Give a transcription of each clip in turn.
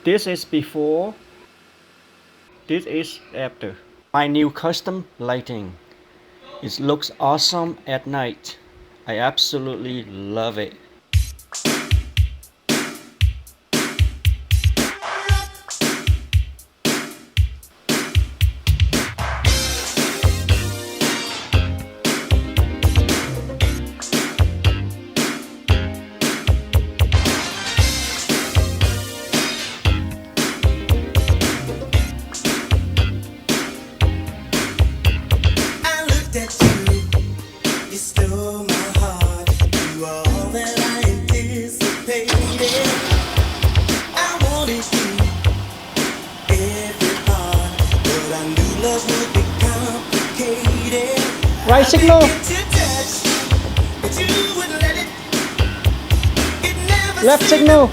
This is before. This is after. My new custom lighting. It looks awesome at night. I absolutely love it. Right signal. Left signal.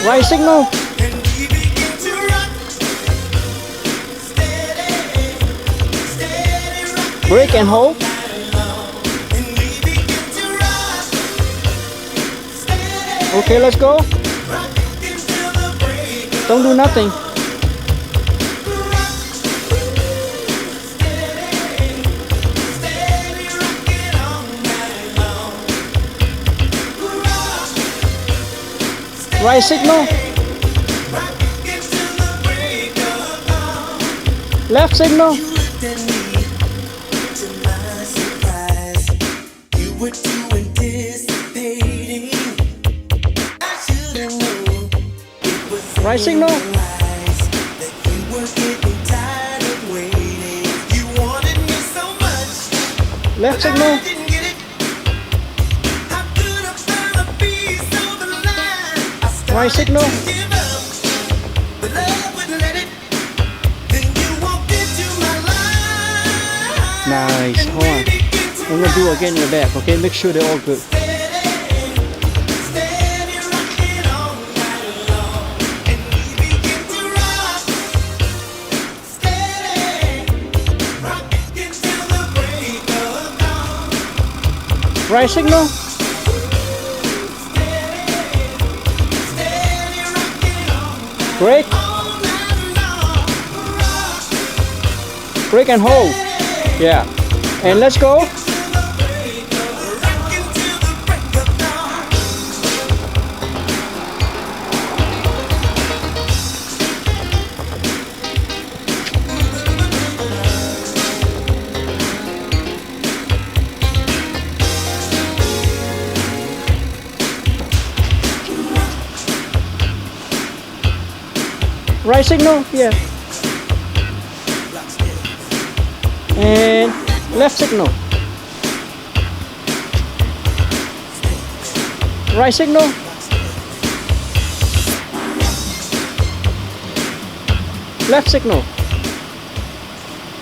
Right signal. Brake and hold. Okay, let's go. Don't do nothing. Right signal. Left signal. Right signal. Left signal. Right signal. Nice. Hold on. I'm gonna do again in the back. Okay, make sure they're all good. Right signal. Brake. Brake and hold. Yeah. And let's go. Right signal, yeah. And left signal. Right signal. Left signal.